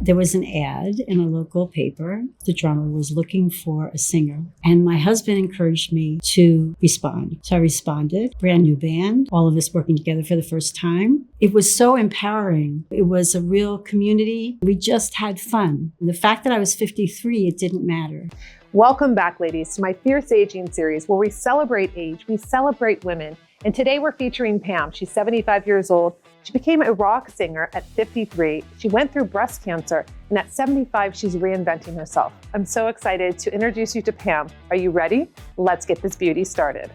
there was an ad in a local paper. The drummer was looking for a singer, and my husband encouraged me to respond. So I responded. Brand new band, all of us working together for the first time. It was so empowering. It was a real community. We just had fun. And the fact that I was 53, it didn't matter. Welcome back, ladies, to my Fierce Aging series, where we celebrate age, we celebrate women. And today we're featuring Pam. She's 75 years old. She became a rock singer at 53. She went through breast cancer, and at 75, she's reinventing herself. I'm so excited to introduce you to Pam. Are you ready? Let's get this beauty started.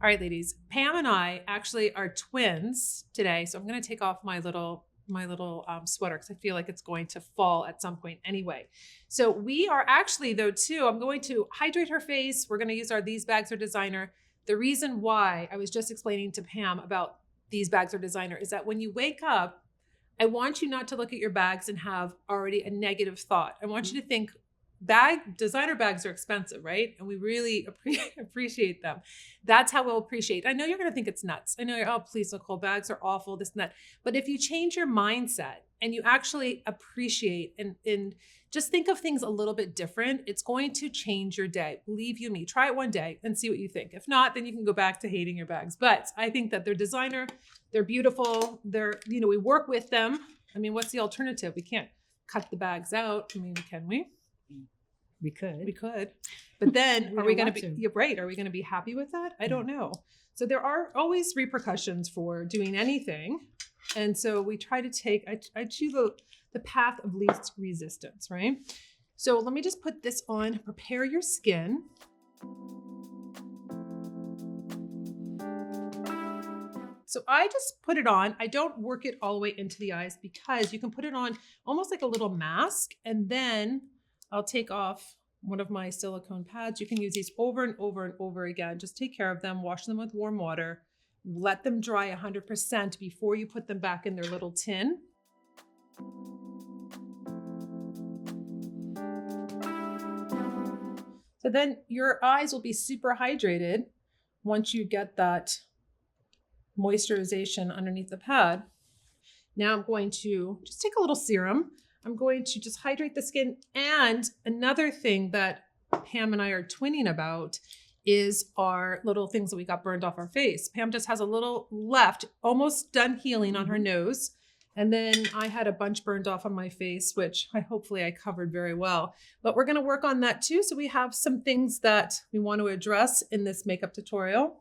All right, ladies, Pam and I actually are twins today. So I'm going to take off my little sweater because I feel like it's going to fall at some point anyway. So we are actually, though, too, I'm going to hydrate her face. We're going to use our These Bags Are Designer. The reason why I was just explaining to Pam about These Bags Are Designer is that when you wake up, I want you not to look at your bags and have already a negative thought. I want you to think, designer bags are expensive, right? And we really appreciate them. That's how we'll appreciate. I know you're going to think it's nuts. I know you're, oh, please, Nikol, bags are awful, this and that. But if you change your mindset and you actually appreciate and just think of things a little bit different, it's going to change your day. Believe you me, try it one day and see what you think. If not, then you can go back to hating your bags. But I think that they're designer, they're beautiful, we work with them. I mean, what's the alternative? We can't cut the bags out. I mean, can we? We could. But then are we going to be, you're right. Are we going to be happy with that? I don't know. So there are always repercussions for doing anything. And so we try to take, I choose the path of least resistance, right? So let me just put this on, prepare your skin. So I just put it on. I don't work it all the way into the eyes because you can put it on almost like a little mask, and then I'll take off one of my silicone pads. You can use these over and over and over again. Just take care of them, wash them with warm water, let them dry 100% before you put them back in their little tin. So then your eyes will be super hydrated once you get that moisturization underneath the pad. Now I'm going to just take a little serum. I'm going to just hydrate the skin. And another thing that Pam and I are twinning about is our little things that we got burned off our face. Pam just has a little left, almost done healing on her nose. And then I had a bunch burned off on my face, which hopefully I covered very well. But we're going to work on that too. So we have some things that we want to address in this makeup tutorial.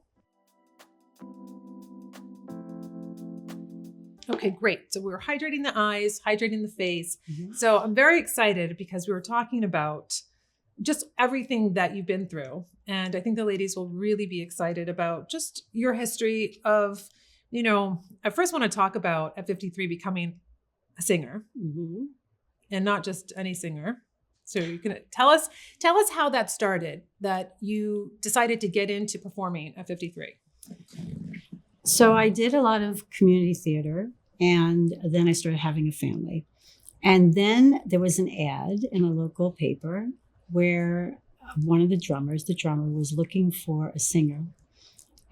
Okay, great. So we were hydrating the eyes, hydrating the face. Mm-hmm. So I'm very excited because we were talking about just everything that you've been through. And I think the ladies will really be excited about just your history of, I first want to talk about at 53 becoming a singer, mm-hmm. and not just any singer. So you can tell us how that started, that you decided to get into performing at 53. So I did a lot of community theater, and then I started having a family. And then there was an ad in a local paper where one of the drummer was looking for a singer.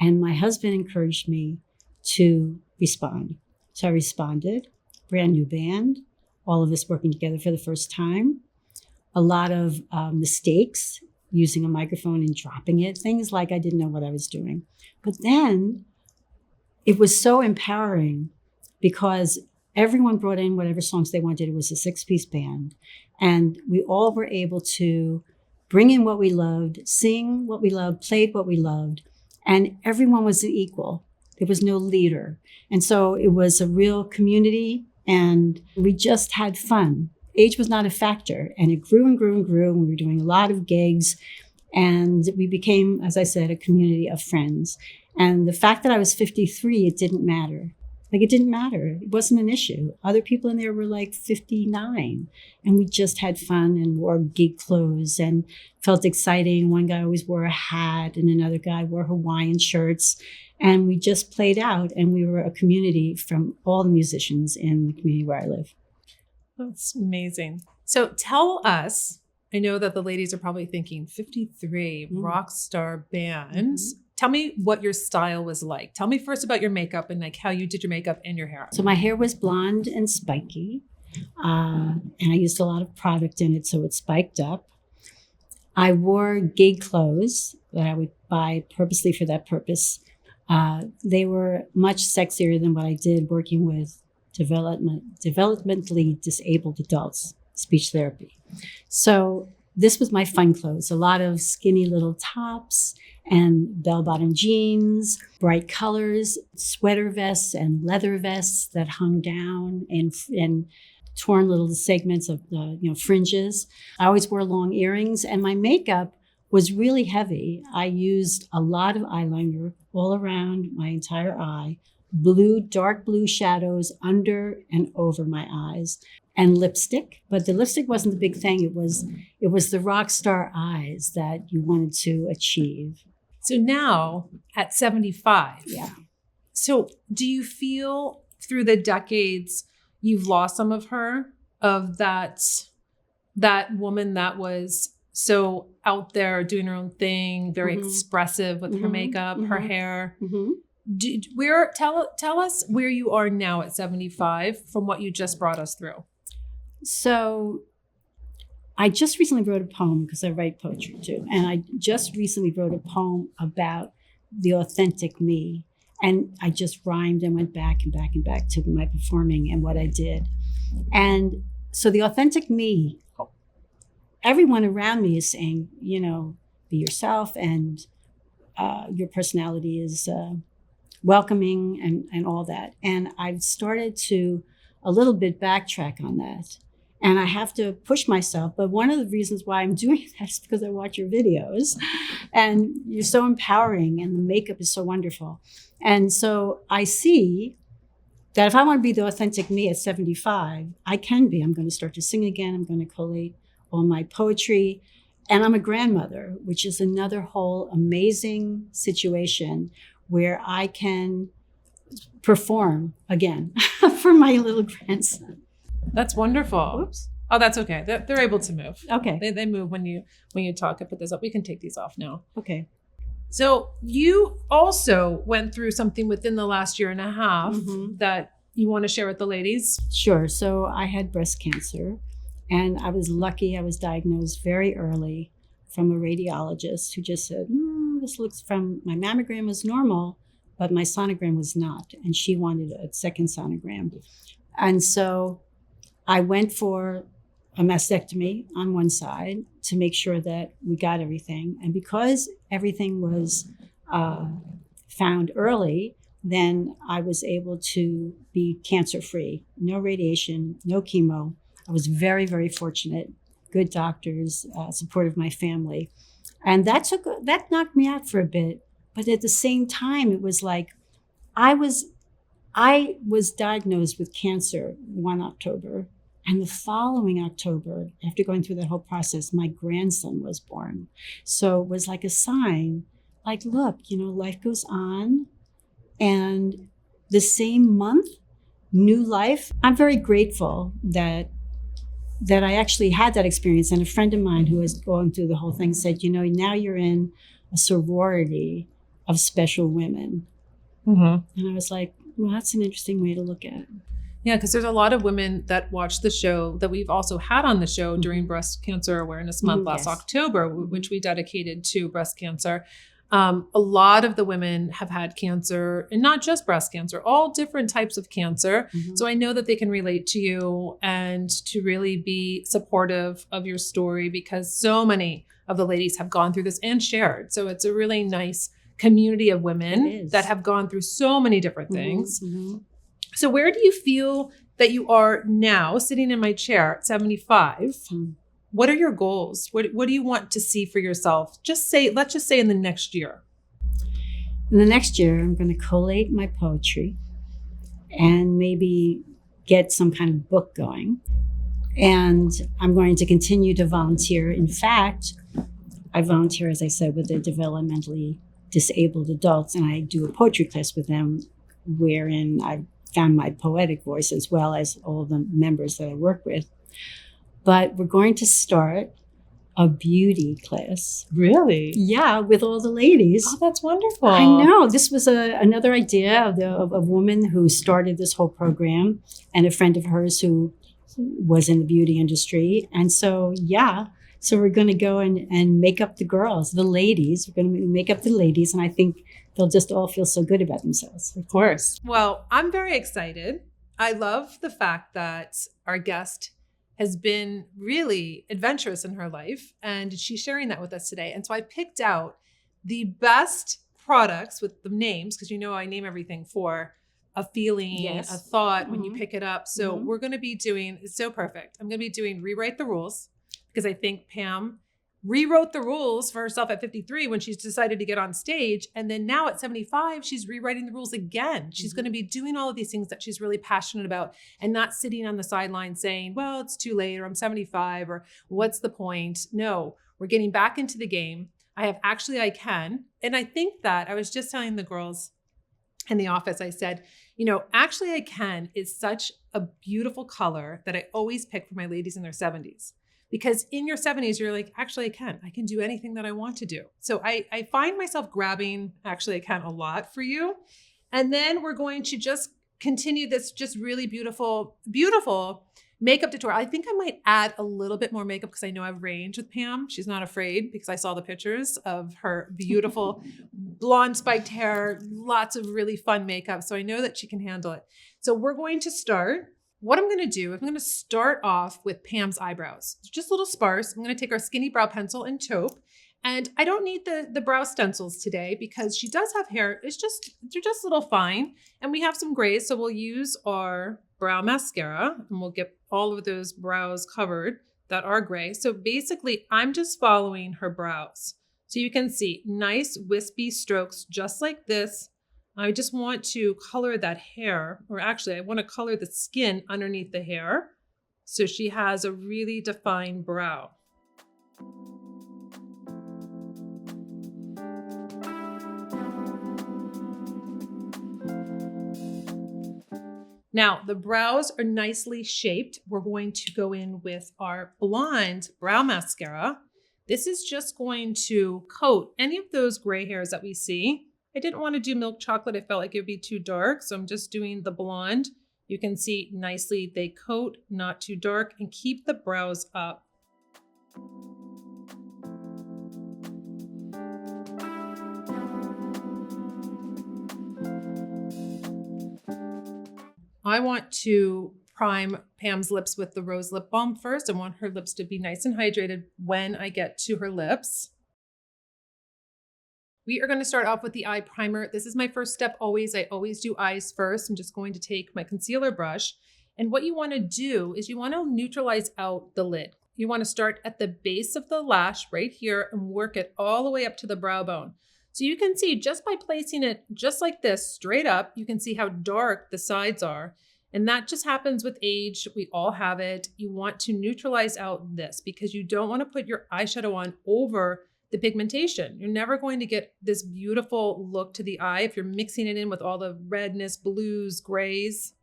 And my husband encouraged me to respond. So I responded. Brand new band, all of us working together for the first time. A lot of mistakes, using a microphone and dropping it, things like I didn't know what I was doing. But then it was so empowering because everyone brought in whatever songs they wanted. It was a 6-piece band. And we all were able to bring in what we loved, sing what we loved, played what we loved. And everyone was an equal. There was no leader. And so it was a real community, and we just had fun. Age was not a factor. And it grew and grew and grew. And we were doing a lot of gigs. And we became, as I said, a community of friends. And the fact that I was 53, it didn't matter. Like, it didn't matter. It wasn't an issue. Other people in there were like 59, and we just had fun and wore gig clothes and felt exciting. One guy always wore a hat, and another guy wore Hawaiian shirts. And we just played out, and we were a community from all the musicians in the community where I live. That's amazing. So tell us I know that the ladies are probably thinking 53 rock star bands. Mm-hmm. Tell me what your style was like. Tell me first about your makeup and like how you did your makeup and your hair. So my hair was blonde and spiky, and I used a lot of product in it, so it spiked up. I wore gig clothes that I would buy purposely for that purpose. They were much sexier than what I did working with developmentally disabled adults, speech therapy. So this was my fun clothes, a lot of skinny little tops and bell-bottom jeans, bright colors, sweater vests and leather vests that hung down and torn little segments of the fringes. I always wore long earrings, and my makeup was really heavy. I used a lot of eyeliner all around my entire eye, dark blue shadows under and over my eyes, and lipstick. But the lipstick wasn't the big thing. It was the rock star eyes that you wanted to achieve. So now at 75. Yeah. So do you feel through the decades you've lost some of that woman that was so out there doing her own thing, very expressive with her makeup, her hair? Tell us where you are now at 75 from what you just brought us through. So I just recently wrote a poem, because I write poetry too. And I just recently wrote a poem about the authentic me. And I just rhymed and went back and back and back to my performing and what I did. And so the authentic me, everyone around me is saying, be yourself, and your personality is welcoming and all that. And I've started to a little bit backtrack on that. And I have to push myself. But one of the reasons why I'm doing that is because I watch your videos and you're so empowering and the makeup is so wonderful. And so I see that if I want to be the authentic me at 75, I can be. I'm going to start to sing again. I'm going to collate all my poetry. And I'm a grandmother, which is another whole amazing situation where I can perform again for my little grandson. That's wonderful. Oops. Oh, that's okay. They're able to move. Okay. They move when you talk. I put this up. We can take these off now. Okay. So you also went through something within the last year and a half that you want to share with the ladies. Sure. So I had breast cancer, and I was lucky. I was diagnosed very early from a radiologist who just said, this looks from my mammogram was normal, but my sonogram was not. And she wanted a second sonogram. And so I went for a mastectomy on one side to make sure that we got everything. And because everything was found early, then I was able to be cancer-free. No radiation, no chemo. I was very, very fortunate. Good doctors, support of my family. And that knocked me out for a bit. But at the same time, it was like I was diagnosed with cancer one October. And the following October, after going through that whole process, my grandson was born. So it was like a sign, like, look, life goes on. And the same month, new life. I'm very grateful that I actually had that experience. And a friend of mine who was going through the whole thing said, now you're in a sorority of special women. And I was like, well, that's an interesting way to look at it. Yeah, because there's a lot of women that watch the show that we've also had on the show during Breast Cancer Awareness Month last October, which we dedicated to breast cancer. A lot of the women have had cancer, and not just breast cancer, all different types of cancer. So I know that they can relate to you and to really be supportive of your story, because so many of the ladies have gone through this and shared. So it's a really nice community of women that have gone through so many different things. So where do you feel that you are now, sitting in my chair at 75? What are your goals? What do you want to see for yourself? Let's just say in the next year. In the next year, I'm going to collate my poetry and maybe get some kind of book going. And I'm going to continue to volunteer. In fact, I volunteer, as I said, with the developmentally disabled adults, and I do a poetry class with them wherein I've found my poetic voice as well as all the members that I work with. But we're going to start a beauty class. Really? Yeah, with all the ladies. Oh, that's wonderful. I know. This was another idea of a woman who started this whole program, and a friend of hers who was in the beauty industry. And so, yeah, so we're going to go and make up the girls, the ladies. We're going to make up the ladies, and I think they'll just all feel so good about themselves. Of course. Well, I'm very excited. I love the fact that our guest has been really adventurous in her life, and she's sharing that with us today. And so I picked out the best products with the names, because you know I name everything for a feeling, Yes. a thought when you Mhm. pick it up. So Mhm. we're going to be doing, it's so perfect. I'm going to be doing Rewrite the Rules, because I think Pam rewrote the rules for herself at 53 when she's decided to get on stage. And then now at 75, she's rewriting the rules again. She's going to be doing all of these things that she's really passionate about, and not sitting on the sidelines saying, well, it's too late, or I'm 75, or what's the point? No, we're getting back into the game. I have Actually I Can. And I think that I was just telling the girls in the office, I said, you know, Actually I Can is such a beautiful color that I always pick for my ladies in their 70s. Because in your 70s, you're like, actually, I can do anything that I want to do. So I find myself grabbing Actually I Can a lot for you. And then we're going to just continue this just really beautiful, beautiful makeup tutorial. I think I might add a little bit more makeup because I know I have range with Pam. She's not afraid because I saw the pictures of her beautiful blonde spiked hair, lots of really fun makeup. So I know that she can handle it. So we're going to start. What I'm going to do, I'm going to start off with Pam's eyebrows. It's just a little sparse. I'm going to take our skinny brow pencil and taupe. And I don't need the brow stencils today because she does have hair. They're just a little fine. And we have some grays. So we'll use our brow mascara and we'll get all of those brows covered that are gray. So basically, I'm just following her brows. So you can see nice wispy strokes just like this. I just want to color that hair, or actually I want to color the skin underneath the hair so she has a really defined brow. Now the brows are nicely shaped. We're going to go in with our blonde brow mascara. This is just going to coat any of those gray hairs that we see. I didn't want to do milk chocolate. I felt like it would be too dark. So I'm just doing the blonde. You can see nicely they coat, not too dark, and keep the brows up. I want to prime Pam's lips with the Rose Lip Balm first. I want her lips to be nice and hydrated when I get to her lips. We are going to start off with the eye primer. This is my first step always. I always do eyes first. I'm just going to take my concealer brush. And what you want to do is you want to neutralize out the lid. You want to start at the base of the lash right here and work it all the way up to the brow bone. So you can see just by placing it just like this straight up, you can see how dark the sides are. And that just happens with age. We all have it. You want to neutralize out this because you don't want to put your eyeshadow on over the pigmentation. You're never going to get this beautiful look to the eye if you're mixing it in with all the redness, blues, grays.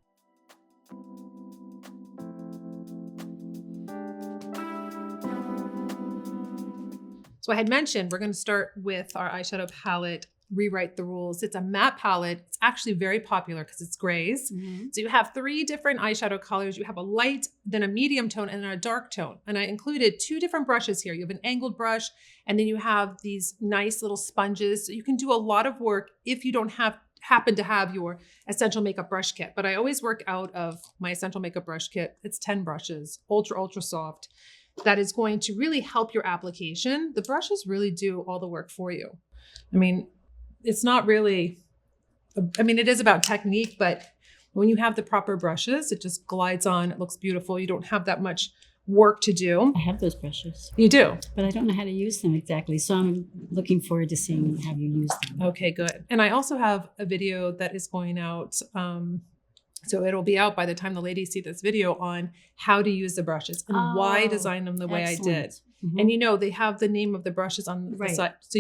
So I had mentioned we're going to start with our eyeshadow palette, Rewrite the Rules. It's a matte palette. It's actually very popular because it's grays. Mm-hmm. So you have 3 different eyeshadow colors. You have a light, then a medium tone, and then a dark tone. And I included 2 different brushes here. You have an angled brush, and then you have these nice little sponges. So you can do a lot of work if you don't happen to have your essential makeup brush kit. But I always work out of my essential makeup brush kit. It's 10 brushes, ultra soft. That is going to really help your application. The brushes really do all the work for you. I mean, it's not really, it is about technique, but when you have the proper brushes, it just glides on. It looks beautiful. You don't have that much work to do. I have those brushes. You do? But I don't know how to use them exactly. So I'm looking forward to seeing how you use them. Okay, good. And I also have a video that is going out. So it'll be out by the time the ladies see this video on how to use the brushes and why design them the way I did. Mm-hmm. And they have the name of the brushes on the side. So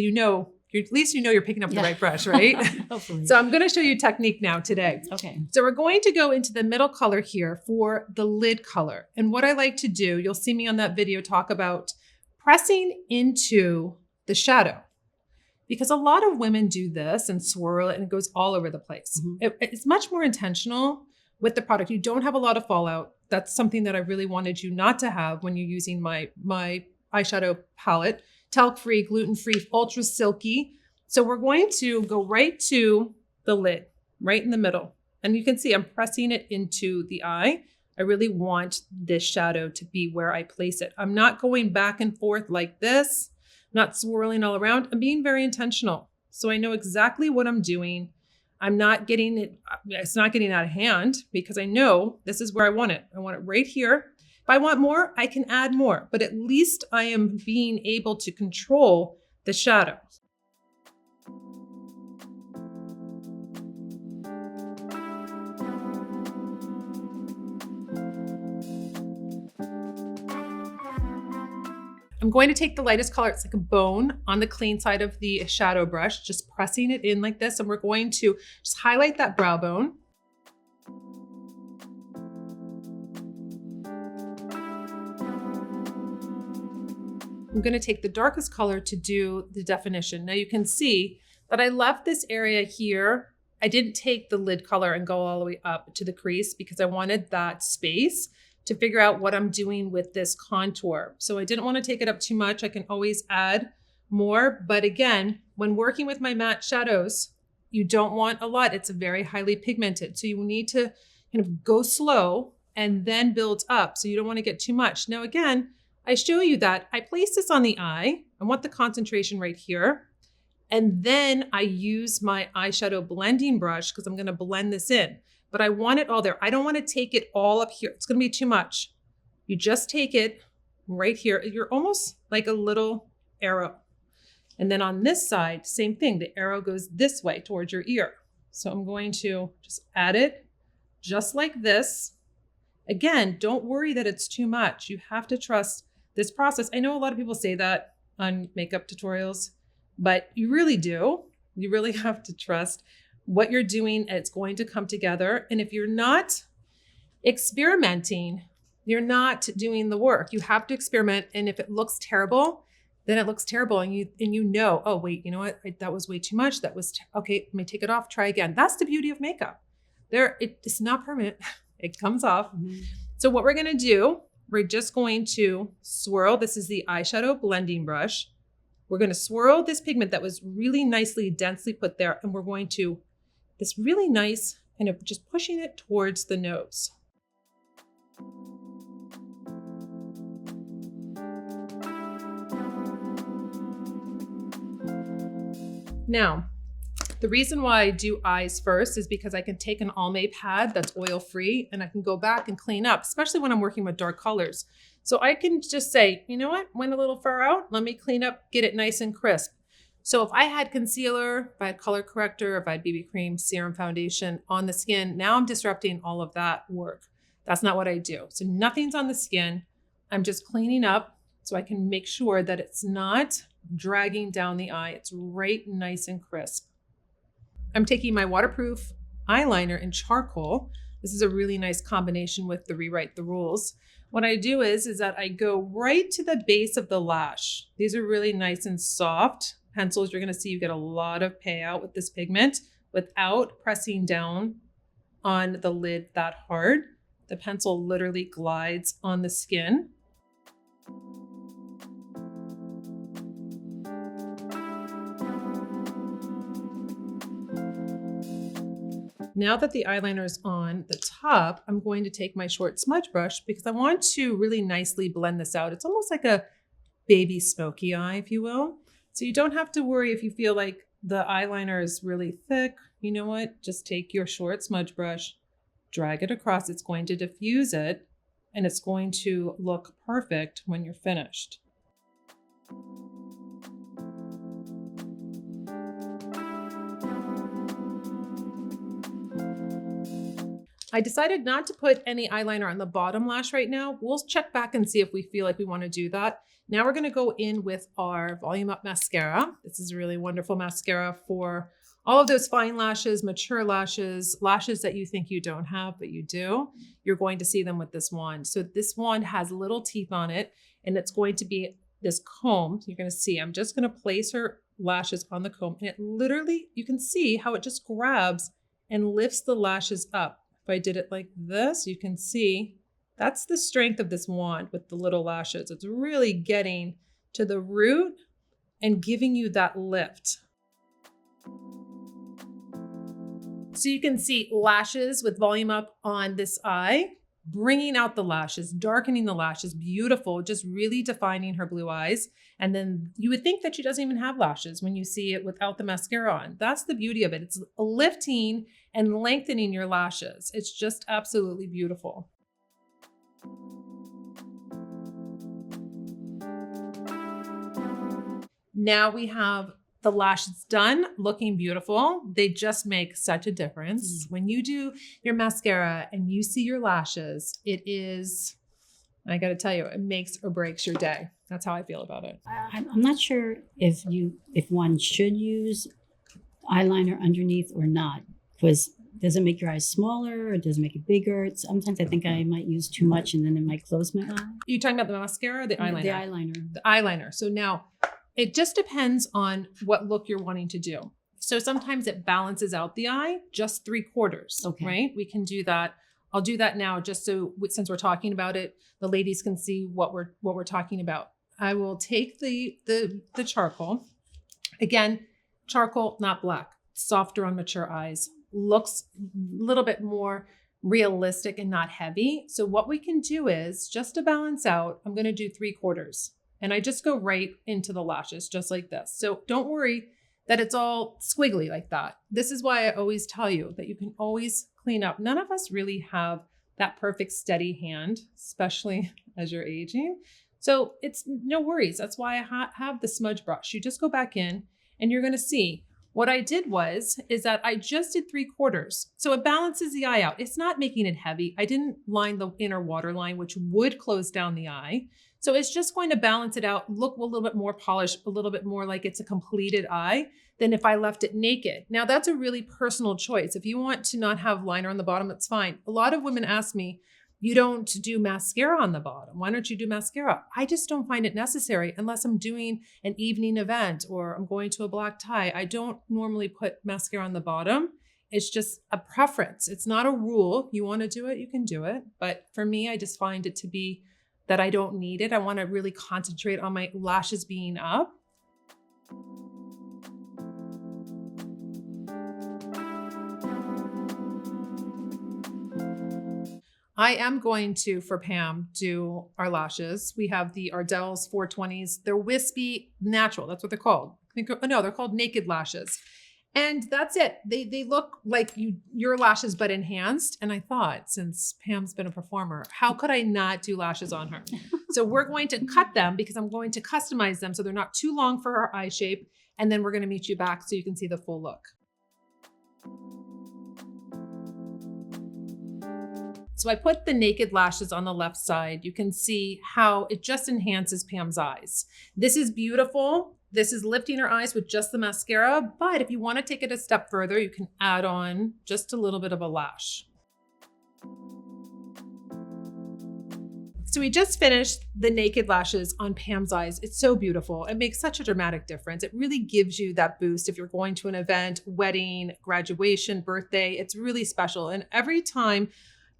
at least you're picking up the right brush, right? Hopefully. So I'm going to show you technique now today. Okay. So we're going to go into the middle color here for the lid color. And what I like to do, you'll see me on that video talk about pressing into the shadow. Because a lot of women do this and swirl it and it goes all over the place. It's much more intentional with the product. You don't have a lot of fallout. That's something that I really wanted you not to have when you're using my eyeshadow palette. Talc-free, gluten-free, ultra silky. So we're going to go right to the lid, right in the middle. And you can see I'm pressing it into the eye. I really want this shadow to be where I place it. I'm not going back and forth like this, not swirling all around. I'm being very intentional. So I know exactly what I'm doing. I'm not getting it, it's not getting out of hand because I know this is where I want it. I want it right here. If I want more, I can add more, but at least I am being able to control the shadow. I'm going to take the lightest color. It's like a bone on the clean side of the shadow brush, just pressing it in like this. And we're going to just highlight that brow bone. I'm going to take the darkest color to do the definition. Now you can see that I left this area here. I didn't take the lid color and go all the way up to the crease because I wanted that space to figure out what I'm doing with this contour. So I didn't want to take it up too much. I can always add more. But again, when working with my matte shadows, you don't want a lot. It's very highly pigmented. So you need to kind of go slow and then build up. So you don't want to get too much. Now, again, I show you that I place this on the eye. I want the concentration right here. And then I use my eyeshadow blending brush because I'm going to blend this in. But I want it all there. I don't want to take it all up here. It's going to be too much. You just take it right here. You're almost like a little arrow. And then on this side, same thing. The arrow goes this way towards your ear. So I'm going to just add it just like this. Again, don't worry that it's too much. You have to trust this process. I know a lot of people say that on makeup tutorials, but you really do. You really have to trust what you're doing, and it's going to come together. And if you're not experimenting, you're not doing the work. You have to experiment. And if it looks terrible, then it looks terrible. And you know, oh, wait, you know what? That was way too much. That was, okay, let me take it off, try again. That's the beauty of makeup. It's not permanent. It comes off. So what we're going to do, we're just going to swirl. This is the eyeshadow blending brush. We're going to swirl this pigment that was really nicely, densely put there. And we're going to this really nice kind of just pushing it towards the nose. Now, the reason why I do eyes first is because I can take an Almay pad that's oil-free and I can go back and clean up, especially when I'm working with dark colors. So I can just say, you know what, went a little far out, let me clean up, get it nice and crisp. So if I had concealer, if I had color corrector, if I had BB cream, serum, foundation on the skin, now I'm disrupting all of that work. That's not what I do. So nothing's on the skin. I'm just cleaning up so I can make sure that it's not dragging down the eye. It's right nice and crisp. I'm taking my waterproof eyeliner in charcoal. This is a really nice combination with the Rewrite the Rules. What I do is that I go right to the base of the lash. These are really nice and soft pencils. You're going to see you get a lot of payout with this pigment without pressing down on the lid that hard. The pencil literally glides on the skin. Now that the eyeliner is on the top, I'm going to take my short smudge brush because I want to really nicely blend this out. It's almost like a baby smoky eye, if you will. So you don't have to worry if you feel like the eyeliner is really thick. You know what? Just take your short smudge brush, drag it across. It's going to diffuse it and it's going to look perfect when you're finished. I decided not to put any eyeliner on the bottom lash right now. We'll check back and see if we feel like we want to do that. Now we're going to go in with our Volume Up mascara. This is a really wonderful mascara for all of those fine lashes, mature lashes, lashes that you think you don't have, but you do. You're going to see them with this wand. So this wand has little teeth on it, and it's going to be this comb. You're going to see, I'm just going to place her lashes on the comb, and it literally, you can see how it just grabs and lifts the lashes up. If I did it like this, you can see that's the strength of this wand with the little lashes. It's really getting to the root and giving you that lift. So you can see lashes with volume up on this eye, bringing out the lashes, darkening the lashes, beautiful, just really defining her blue eyes. And then you would think that she doesn't even have lashes when you see it without the mascara on. That's the beauty of it. It's lifting and lengthening your lashes. It's just absolutely beautiful. Now we have the lashes done, looking beautiful. They just make such a difference. When you do your mascara and you see your lashes, it is, I got to tell you, it makes or breaks your day. That's how I feel about it. I'm not sure if one should use eyeliner underneath or not, because does it make your eyes smaller or does it make it bigger? Sometimes I think I might use too much and then it might close my eye. You talking about the mascara or the eyeliner? The eyeliner. The eyeliner. So now it just depends on what look you're wanting to do. So sometimes it balances out the eye just 3/4, Okay. right? We can do that. I'll do that now just so since we're talking about it, the ladies can see what we're talking about. I will take the charcoal. Again, charcoal, not black, softer on mature eyes, looks a little bit more realistic and not heavy. So what we can do is just to balance out, I'm going to do 3/4. And I just go right into the lashes, just like this. So don't worry that it's all squiggly like that. This is why I always tell you that you can always clean up. None of us really have that perfect steady hand, especially as you're aging. So it's no worries. That's why I have the smudge brush. You just go back in and you're going to see what I did is that I just did 3/4. So it balances the eye out. It's not making it heavy. I didn't line the inner waterline, which would close down the eye. So it's just going to balance it out, look a little bit more polished, a little bit more like it's a completed eye than if I left it naked. Now that's a really personal choice. If you want to not have liner on the bottom, it's fine. A lot of women ask me, you don't do mascara on the bottom. Why don't you do mascara? I just don't find it necessary unless I'm doing an evening event or I'm going to a black tie. I don't normally put mascara on the bottom. It's just a preference. It's not a rule. You want to do it, you can do it. But for me, I just find it to be that I don't need it. I want to really concentrate on my lashes being up. I am going to, for Pam, do our lashes. We have the Ardell's 420s. They're wispy natural. That's what they're called. No, they're called naked lashes. And that's it. They look like your lashes, but enhanced. And I thought, since Pam's been a performer, how could I not do lashes on her? So we're going to cut them because I'm going to customize them so they're not too long for her eye shape. And then we're going to meet you back so you can see the full look. So I put the naked lashes on the left side. You can see how it just enhances Pam's eyes. This is beautiful. This is lifting her eyes with just the mascara, but if you want to take it a step further, you can add on just a little bit of a lash. So we just finished the naked lashes on Pam's eyes. It's so beautiful. It makes such a dramatic difference. It really gives you that boost if you're going to an event, wedding, graduation, birthday. It's really special. And every time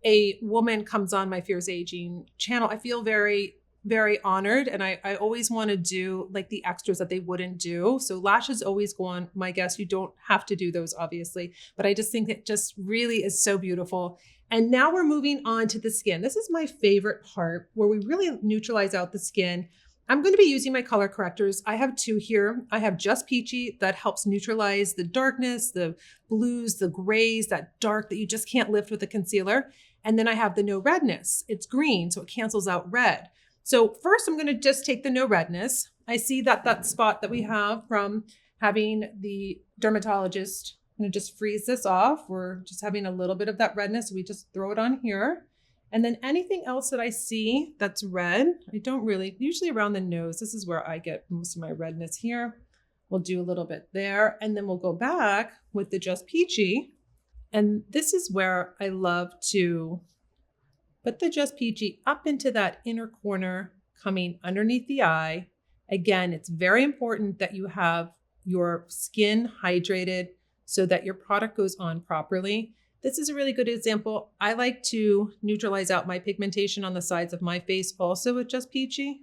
a woman comes on my Fierce Aging channel, I feel very, very honored. And I always want to do like the extras that they wouldn't do. So lashes always go on my guests. You don't have to do those, obviously, but I just think it just really is so beautiful. And now we're moving on to the skin. This is my favorite part where we really neutralize out the skin. I'm going to be using my color correctors. I have two here. I have Just Peachy that helps neutralize the darkness, the blues, the grays, that dark that you just can't lift with a concealer. And then I have the No Redness. It's green, so it cancels out red. So first I'm going to just take the No Redness. I see that spot that we have from having the dermatologist. I'm going to just freeze this off. We're just having a little bit of that redness. So we just throw it on here. And then anything else that I see that's red, I don't really, usually around the nose, this is where I get most of my redness here. We'll do a little bit there. And then we'll go back with the Just Peachy. And this is where I love to put the Just Peachy up into that inner corner, coming underneath the eye. Again, it's very important that you have your skin hydrated so that your product goes on properly. This is a really good example. I like to neutralize out my pigmentation on the sides of my face also with Just Peachy.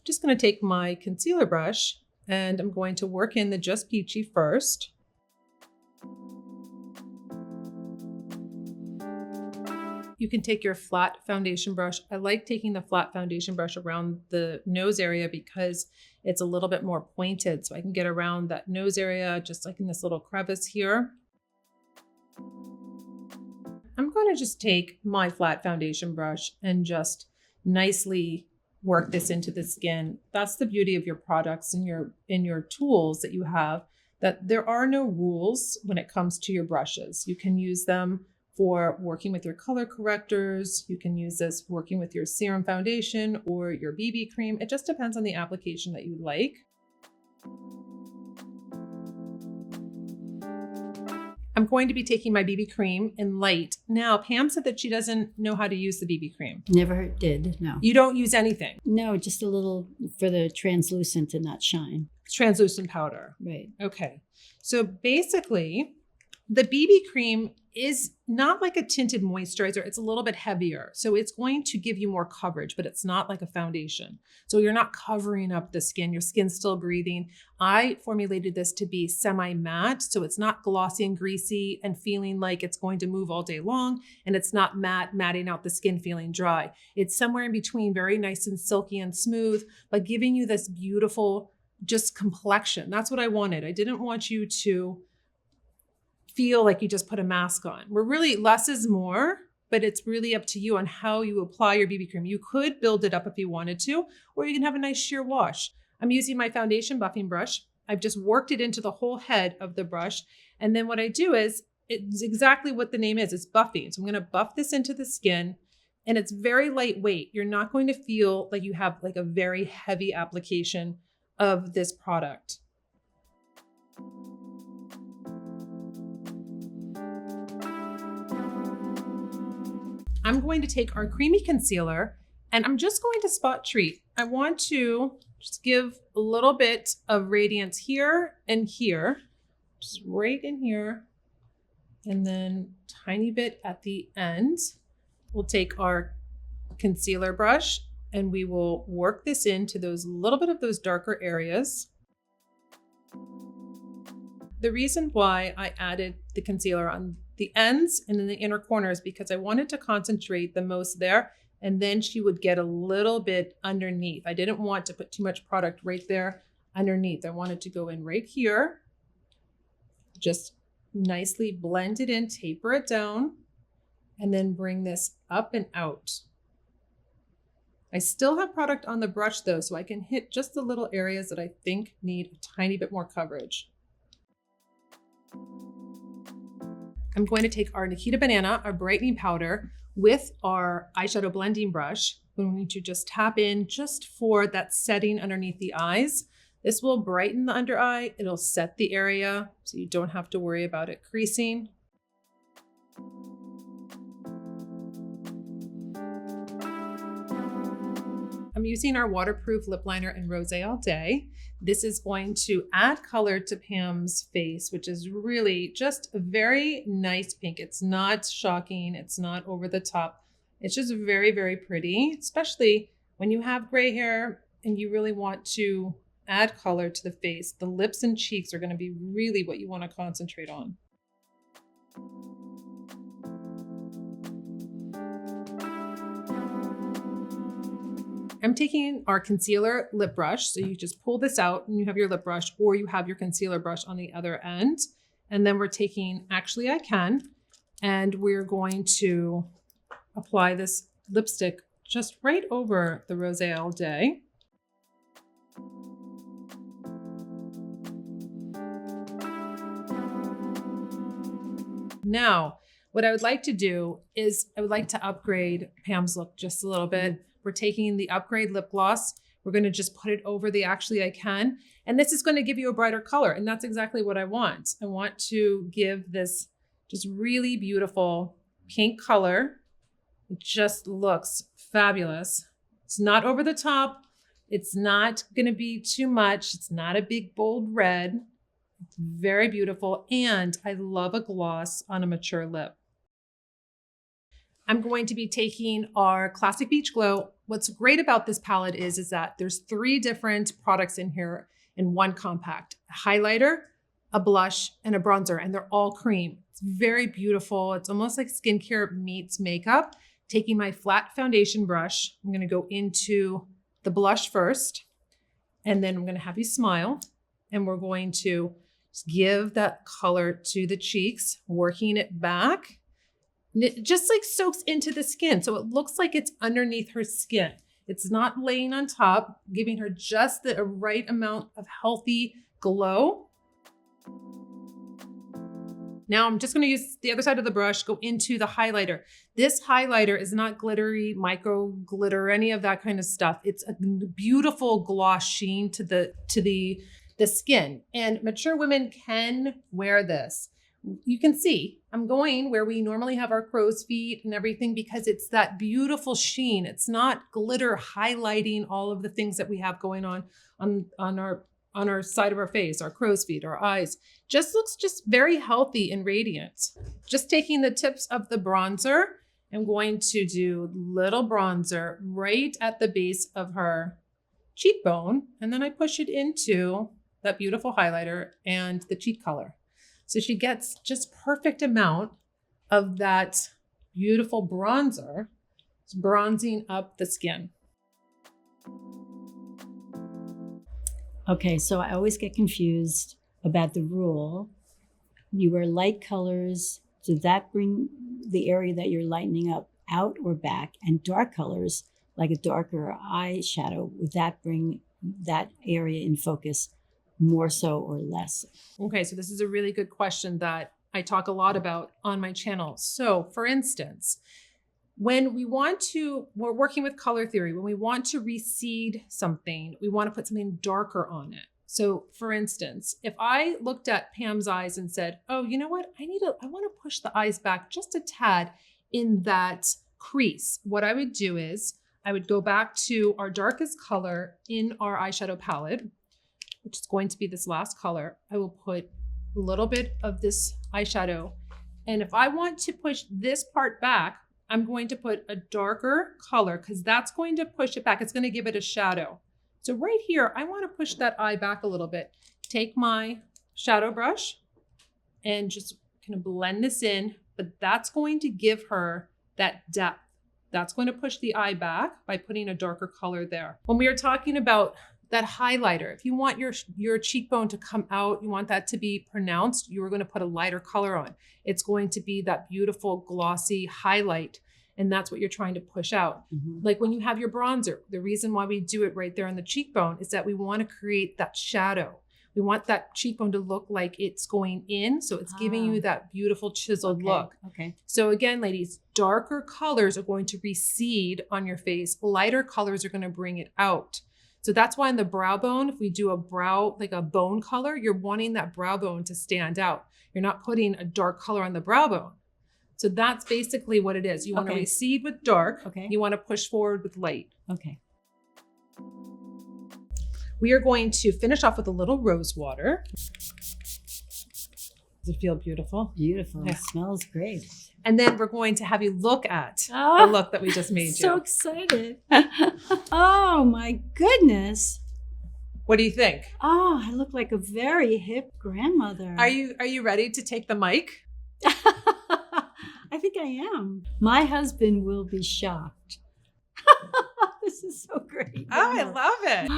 Just going to take my concealer brush and I'm going to work in the Just Peachy first. You can take your flat foundation brush. I like taking the flat foundation brush around the nose area because it's a little bit more pointed. So I can get around that nose area, just like in this little crevice here. I'm going to just take my flat foundation brush and just nicely work this into the skin. That's the beauty of your products and your tools that you have, that there are no rules when it comes to your brushes. You can use them for working with your color correctors. You can use this working with your serum foundation or your BB cream. It just depends on the application that you like. I'm going to be taking my BB cream in light. Now, Pam said that she doesn't know how to use the BB cream. Never did, no. You don't use anything. No, just a little for the translucent to not shine. It's translucent powder. Right. Okay. So basically, the BB cream is not like a tinted moisturizer. It's a little bit heavier. So it's going to give you more coverage, but it's not like a foundation. So you're not covering up the skin. Your skin's still breathing. I formulated this to be semi-matte. So it's not glossy and greasy and feeling like it's going to move all day long. And it's not matte, matting out the skin feeling dry. It's somewhere in between, very nice and silky and smooth, but giving you this beautiful just complexion. That's what I wanted. I didn't want you to feel like you just put a mask on. We're really, less is more, but it's really up to you on how you apply your BB cream. You could build it up if you wanted to, or you can have a nice sheer wash. I'm using my foundation buffing brush. I've just worked it into the whole head of the brush. And then what I do is, it's exactly what the name is, it's buffing. So I'm gonna buff this into the skin and it's very lightweight. You're not going to feel like you have like a very heavy application of this product. I'm going to take our creamy concealer and I'm just going to spot treat. I want to just give a little bit of radiance here and here, just right in here, and then tiny bit at the end. We'll take our concealer brush and we will work this into those little bit of those darker areas. The reason why I added the concealer on the ends and in the inner corners because I wanted to concentrate the most there, and then she would get a little bit underneath. I didn't want to put too much product right there underneath. I wanted to go in right here, just nicely blend it in, taper it down, and then bring this up and out. I still have product on the brush though, so I can hit just the little areas that I think need a tiny bit more coverage. I'm going to take our Nikita Banana, our brightening powder, with our eyeshadow blending brush. We're going to just tap in just for that setting underneath the eyes. This will brighten the under eye. It'll set the area so you don't have to worry about it creasing. I'm using our waterproof lip liner in Rose All Day. This is going to add color to Pam's face, which is really just a very nice pink. It's not shocking. It's not over the top. It's just very, very pretty, especially when you have gray hair and you really want to add color to the face. The lips and cheeks are going to be really what you want to concentrate on. I'm taking our concealer lip brush. So you just pull this out and you have your lip brush, or you have your concealer brush on the other end. And then we're taking, actually I can, and we're going to apply this lipstick just right over the Rose All Day. Now, what I would like to do is I would like to upgrade Pam's look just a little bit. We're taking the Upgrade lip gloss. We're going to just put it over the Actually I Can. And this is going to give you a brighter color. And that's exactly what I want. I want to give this Just really beautiful pink color. It just looks fabulous. It's not over the top. It's not going to be too much. It's not a big, bold red. It's very beautiful. And I love a gloss on a mature lip. I'm going to be taking our Classic Beach Glow. What's great about this palette is that there's 3 different products in here in one compact: a highlighter, a blush, and a bronzer, and they're all cream. It's very beautiful. It's almost like skincare meets makeup. Taking my flat foundation brush, I'm gonna go into the blush first, and then I'm gonna have you smile, and we're going to just give that color to the cheeks, working it back. And it just like soaks into the skin. So it looks like it's underneath her skin. It's not laying on top, giving her just the right amount of healthy glow. Now I'm just going to use the other side of the brush, go into the highlighter. This highlighter is not glittery, micro glitter, any of that kind of stuff. It's a beautiful gloss sheen to the skin. And mature women can wear this. You can see I'm going where we normally have our crow's feet and everything, because it's that beautiful sheen. It's not glitter highlighting all of the things that we have going on our side of our face, our crow's feet, our eyes. Just looks just very healthy and radiant. Just taking the tips of the bronzer, I'm going to do little bronzer right at the base of her cheekbone. And then I push it into that beautiful highlighter and the cheek color. So she gets just perfect amount of that beautiful bronzer. It's bronzing up the skin. Okay, so I always get confused about the rule. You wear light colors. Does that bring the area that you're lightening up out or back? And dark colors, like a darker eyeshadow, would that bring that area in focus more so or less? Okay, so this is a really good question that I talk a lot about on my channel. So for instance, when we're working with color theory, when we want to recede something, we want to put something darker on it. So for instance, if I looked at Pam's eyes and said, oh, you know what? I want to push the eyes back just a tad in that crease. What I would do is I would go back to our darkest color in our eyeshadow palette, which is going to be this last color. I will put a little bit of this eyeshadow. And if I want to push this part back, I'm going to put a darker color because that's going to push it back. It's going to give it a shadow. So right here, I want to push that eye back a little bit. Take my shadow brush and just kind of blend this in, but that's going to give her that depth. That's going to push the eye back by putting a darker color there. When we are talking about that highlighter, if you want your cheekbone to come out, you want that to be pronounced, you are going to put a lighter color on. It's going to be that beautiful glossy highlight, and that's what you're trying to push out. Mm-hmm. Like when you have your bronzer, the reason why we do it right there on the cheekbone is that we want to create that shadow. We want that cheekbone to look like it's going in, so it's giving you that beautiful chiseled look. Okay. So again, ladies, darker colors are going to recede on your face. Lighter colors are going to bring it out. So that's why in the brow bone, if we do a brow, like a bone color, you're wanting that brow bone to stand out. You're not putting a dark color on the brow bone. So that's basically what it is. You want to recede with dark. Okay. You want to push forward with light. Okay. We are going to finish off with a little rose water. Does it feel beautiful? Beautiful. Yeah. It smells great. And then we're going to have you look at the look that we just made. So excited. Oh my goodness. What do you think? Oh, I look like a very hip grandmother. Are you ready to take the mic? I think I am. My husband will be shocked. This is so great. Oh, I love it.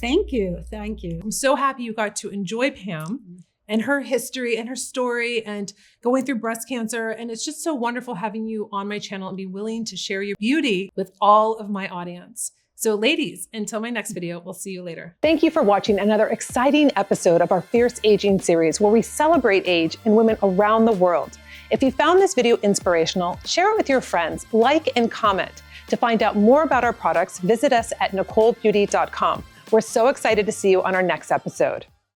Thank you. Thank you. I'm so happy you got to enjoy Pam and her history and her story and going through breast cancer. And it's just so wonderful having you on my channel and be willing to share your beauty with all of my audience. So ladies, until my next video, we'll see you later. Thank you for watching another exciting episode of our Fierce Aging series, where we celebrate age and women around the world. If you found this video inspirational, share it with your friends, like and comment. To find out more about our products, visit us at NikolBeauty.com. We're so excited to see you on our next episode.